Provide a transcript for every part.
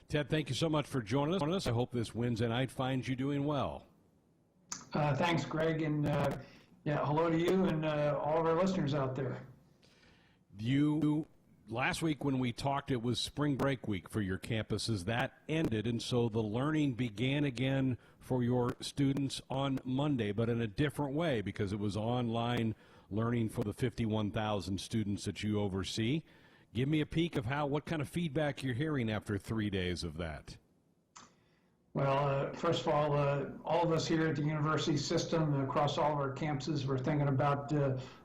Ted, thank you so much for joining us. I hope this Wednesday night finds you doing well. Thanks, Greg, and hello to you and all of our listeners out there. Last week when we talked, it was spring break week for your campuses. That ended, and so the learning began again for your students on Monday, but in a different way because it was online learning for the 51,000 students that you oversee. Give me a peek of what kind of feedback you're hearing after 3 days of that. Well, first of all of us here at the university system across all of our campuses, we're thinking about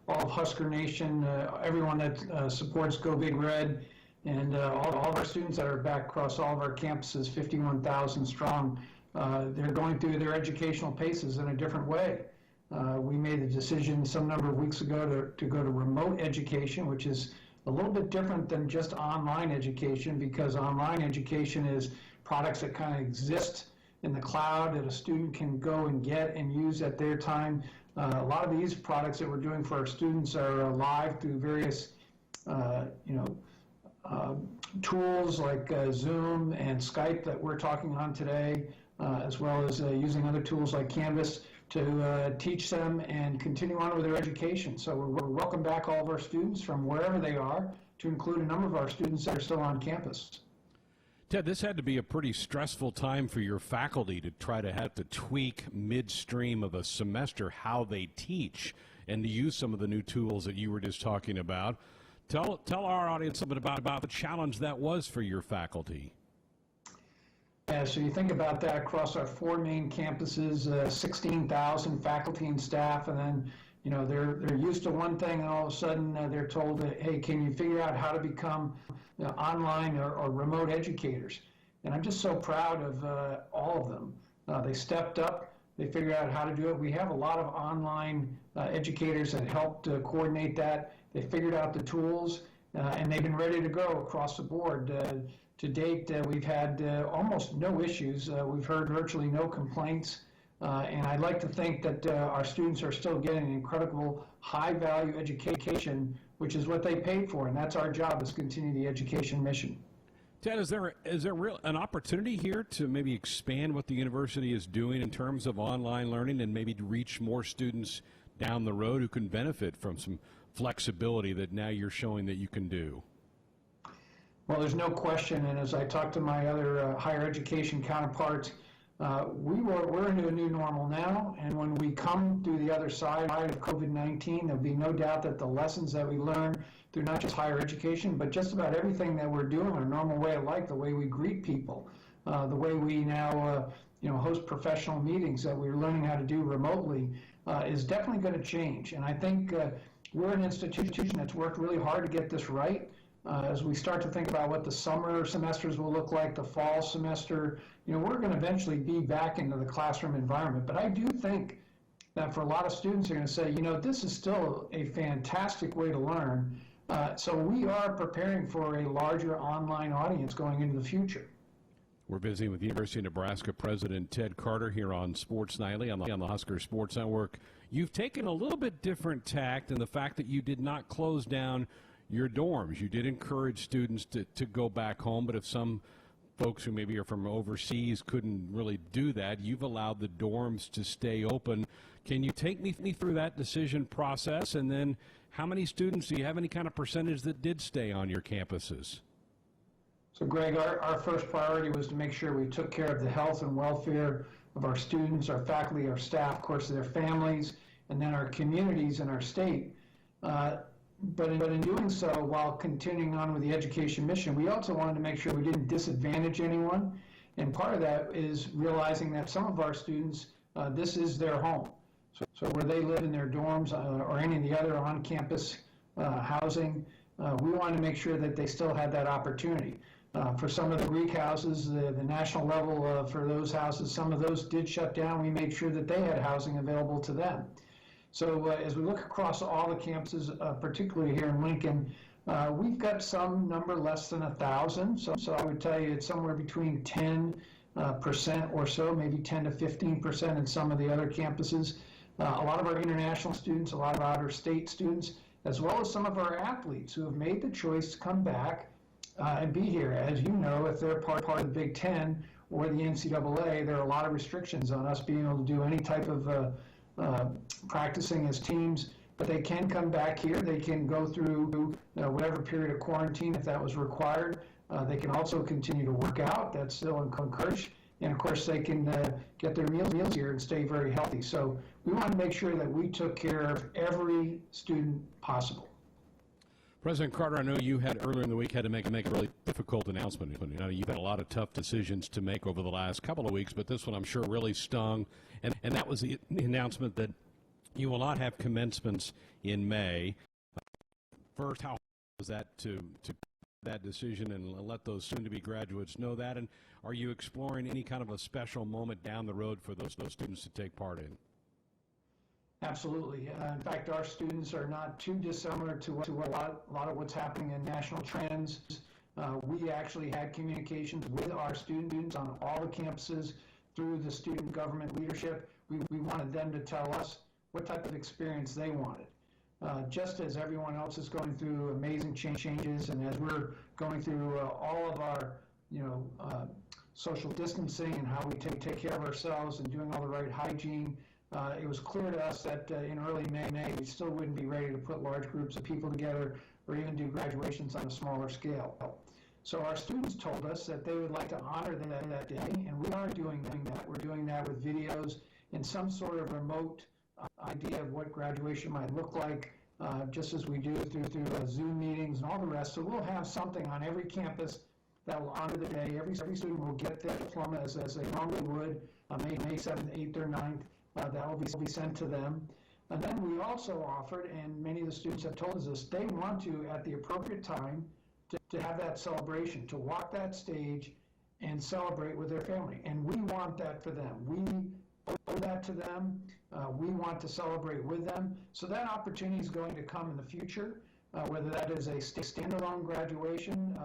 all of Husker Nation, everyone that supports Go Big Red, and all of our students that are back across all of our campuses, 51,000 strong. They're going through their educational paces in a different way. We made the decision some number of weeks ago to go to remote education, which is a little bit different than just online education, because online education is products that kind of exist in the cloud that a student can go and get and use at their time. A lot of these products that we're doing for our students are live through various tools like Zoom and Skype that we're talking on today, as well as using other tools like Canvas to teach them and continue on with their education. So we're welcome back all of our students from wherever they are, to include a number of our students that are still on campus. Ted, this had to be a pretty stressful time for your faculty to try to have to tweak midstream of a semester how they teach and to use some of the new tools that you were just talking about. Tell our audience something about the challenge that was for your faculty. Yeah, so you think about that across our 4 main campuses, 16,000 faculty and staff, and then they're used to one thing, and all of a sudden they're told that, hey, can you figure out how to become online or remote educators? And I'm just so proud of all of them. They stepped up. They figured out how to do it. We have a lot of online educators that helped coordinate that. They figured out the tools, and they've been ready to go across the board. To date, we've had almost no issues. We've heard virtually no complaints. And I'd like to think that our students are still getting an incredible high-value education, which is what they paid for, and that's our job, is to continue the education mission. Ted, is there an opportunity here to maybe expand what the university is doing in terms of online learning and maybe to reach more students down the road who can benefit from some flexibility that now you're showing that you can do? Well, there's no question, and as I talk to my other higher education counterparts, we're into a new normal now, and when we come through the other side of COVID-19, there'll be no doubt that the lessons that we learn through not just higher education, but just about everything that we're doing, our normal way of life, the way we greet people, the way we now host professional meetings that we're learning how to do remotely, is definitely going to change. And I think we're an institution that's worked really hard to get this right. As we start to think about what the summer semesters will look like, the fall semester, we're going to eventually be back into the classroom environment. But I do think that for a lot of students, they're going to say, this is still a fantastic way to learn. So we are preparing for a larger online audience going into the future. We're visiting with the University of Nebraska President Ted Carter here on Sports Nightly on the Husker Sports Network. You've taken a little bit different tact in the fact that you did not close down your dorms. You did encourage students to go back home, but if some folks who maybe are from overseas couldn't really do that, you've allowed the dorms to stay open. Can you take me through that decision process, and then how many students, do you have any kind of percentage that did stay on your campuses? So Greg, our first priority was to make sure we took care of the health and welfare of our students, our faculty, our staff, of course, their families, and then our communities and our state. But in doing so, while continuing on with the education mission, we also wanted to make sure we didn't disadvantage anyone. And part of that is realizing that some of our students, this is their home. So where they live in their dorms or any of the other on-campus housing, we wanted to make sure that they still had that opportunity. For some of the Greek houses, the national level for those houses, some of those did shut down. We made sure that they had housing available to them. So as we look across all the campuses, particularly here in Lincoln, we've got some number less than 1,000. So I would tell you it's somewhere between 10% or so, maybe 10 to 15% in some of the other campuses. A lot of our international students, a lot of out-of-state students, as well as some of our athletes who have made the choice to come back and be here. As you know, if they're part of the Big Ten or the NCAA, there are a lot of restrictions on us being able to do any type of practicing as teams. But they can come back here. They can go through whatever period of quarantine if that was required. They can also continue to work out. That's still encouraged. And of course, they can get their meals here and stay very healthy. So we want to make sure that we took care of every student possible. President Carter, I know you had earlier in the week had to make a really difficult announcement. You know, you've had a lot of tough decisions to make over the last couple of weeks, but this one I'm sure really stung. And that was the announcement that you will not have commencements in May. First, how was that to that decision and let those soon-to-be graduates know that? And are you exploring any kind of a special moment down the road for those students to take part in? Absolutely. In fact, our students are not too dissimilar to a lot of what's happening in national trends. We actually had communications with our students on all the campuses through the student government leadership. We wanted them to tell us what type of experience they wanted. Just as everyone else is going through amazing changes, and as we're going through all of our, social distancing and how we take care of ourselves and doing all the right hygiene, it was clear to us that in early May, we still wouldn't be ready to put large groups of people together or even do graduations on a smaller scale. So our students told us that they would like to honor that day, and we are doing that. We're doing that with videos and some sort of remote idea of what graduation might look like, just as we do through Zoom meetings and all the rest. So we'll have something on every campus that will honor the day. Every student will get their diploma as they normally would May 7th, 8th, or 9th. That will be sent to them. And then we also offered, and many of the students have told us this, they want to, at the appropriate time, to have that celebration, to walk that stage and celebrate with their family. And we want that for them. We owe that to them. We want to celebrate with them. So that opportunity is going to come in the future, whether that is a standalone graduation,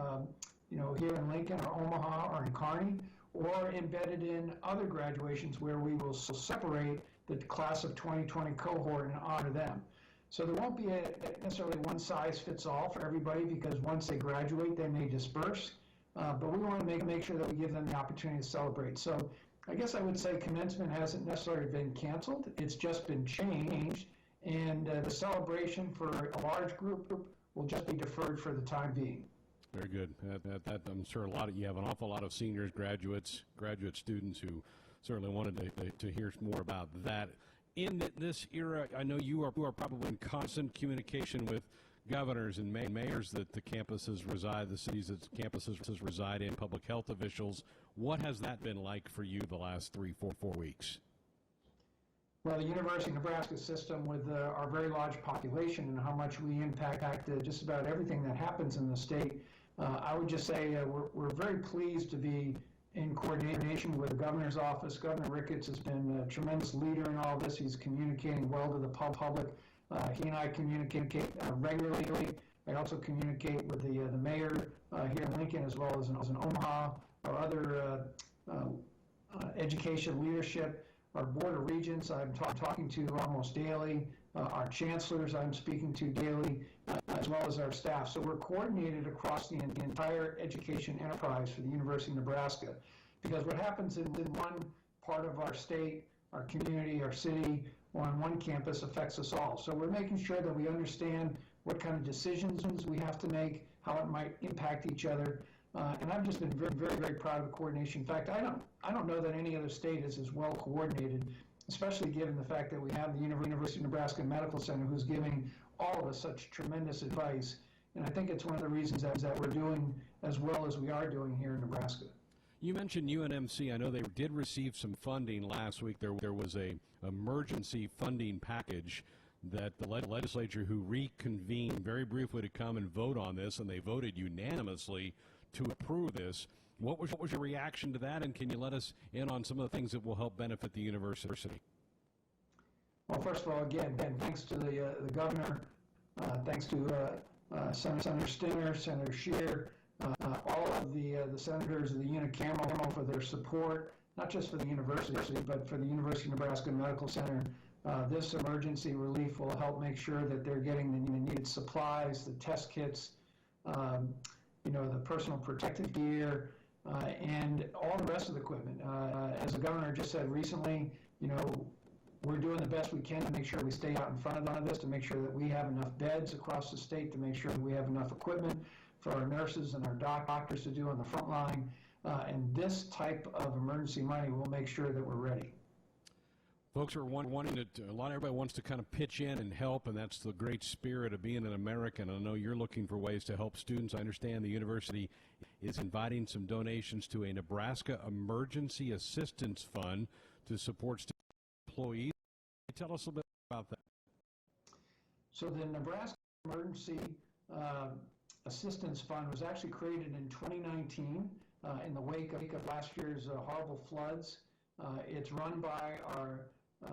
here in Lincoln or Omaha or in Kearney, or embedded in other graduations where we will separate the class of 2020 cohort and honor them. So there won't be necessarily one size fits all for everybody, because once they graduate, they may disperse. But we want to make sure that we give them the opportunity to celebrate. So I guess I would say commencement hasn't necessarily been canceled. It's just been changed. And the celebration for a large group will just be deferred for the time being. Very good. I'm sure you have an awful lot of seniors, graduate students who certainly wanted to hear more about that. In this era, I know you are probably in constant communication with governors and mayors that the campuses reside, the cities that campuses reside in, public health officials. What has that been like for you the last 4 weeks? Well, the University of Nebraska system, with our very large population and how much we impact just about everything that happens in the state, I would just say we're very pleased to be in coordination with the governor's office. Governor Ricketts has been a tremendous leader in all this. He's communicating well to the public. He and I communicate regularly. I also communicate with the mayor here in Lincoln, as well as in Omaha, our other education leadership, our board of regents I'm talking to almost daily, our chancellors I'm speaking to daily, as well as our staff. So we're coordinated across the entire education enterprise for the University of Nebraska, because what happens in one part of our state, our community, our city, or on one campus affects us all. So we're making sure that we understand what kind of decisions we have to make, how it might impact each other. And I've just been very, very, very proud of the coordination. In fact, I don't know that any other state is as well coordinated, especially given the fact that we have the University of Nebraska Medical Center, who's giving all of us such tremendous advice. And I think it's one of the reasons that we're doing as well as we are doing here in Nebraska. You mentioned UNMC. I know they did receive some funding last week. There was a emergency funding package that the legislature, who reconvened very briefly to come and vote on this, and they voted unanimously to approve this. What was your reaction to that, and can you let us in on some of the things that will help benefit the university? Well, first of all, again, thanks to the governor, thanks to Senator Stinger, Senator Scheer, all of the senators of the unicameral for their support, not just for the university, but for the University of Nebraska Medical Center. This emergency relief will help make sure that they're getting the needed supplies, the test kits, the personal protective gear, and all the rest of the equipment. As the governor just said recently, we're doing the best we can to make sure we stay out in front of this, to make sure that we have enough beds across the state, to make sure that we have enough equipment for our nurses and our doctors to do on the front line. And this type of emergency money will make sure that we're ready. Folks are wanting to, everybody wants to kind of pitch in and help, and that's the great spirit of being an American. I know you're looking for ways to help students. I understand the university is inviting some donations to a Nebraska Emergency Assistance Fund to support student employees. Tell us a little bit about that. So the Nebraska Emergency Assistance Fund was actually created in 2019 in the wake of last year's horrible floods. It's run by our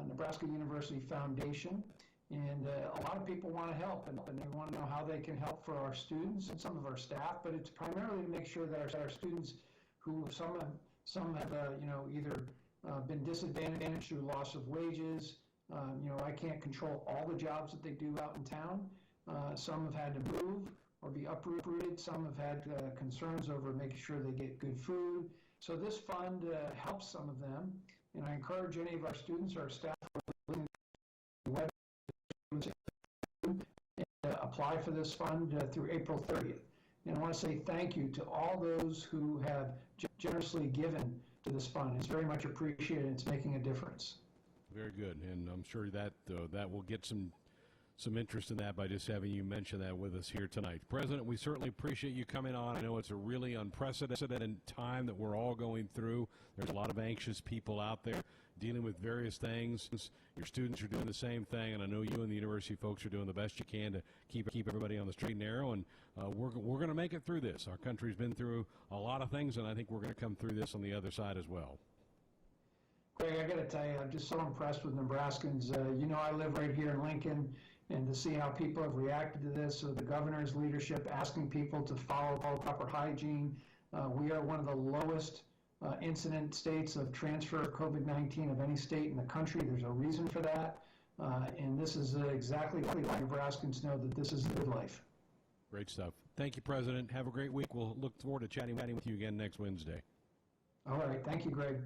Nebraska University Foundation, and a lot of people want to help, and they want to know how they can help for our students and some of our staff, but it's primarily to make sure that our students, who some have either been disadvantaged through loss of wages. I can't control all the jobs that they do out in town. Some have had to move or be uprooted. Some have had concerns over making sure they get good food. So this fund helps some of them, and I encourage any of our students or our staff to apply for this fund through April 30th. And I want to say thank you to all those who have generously given to this fund. It's very much appreciated. It's making a difference. Very good, and I'm sure that that will get some interest in that by just having you mention that with us here tonight. President, we certainly appreciate you coming on. I know it's a really unprecedented time that we're all going through. There's a lot of anxious people out there dealing with various things. Your students are doing the same thing, and I know you and the university folks are doing the best you can to keep everybody on the straight and narrow, and we're going to make it through this. Our country's been through a lot of things, and I think we're going to come through this on the other side as well. Greg, I got to tell you, I'm just so impressed with Nebraskans. I live right here in Lincoln, and to see how people have reacted to this, so the governor's leadership asking people to follow proper hygiene. We are one of the lowest incident states of transfer of COVID-19 of any state in the country. There's a reason for that, and this is exactly why Nebraskans know that this is the good life. Great stuff. Thank you, President. Have a great week. We'll look forward to chatting with you again next Wednesday. All right. Thank you, Greg.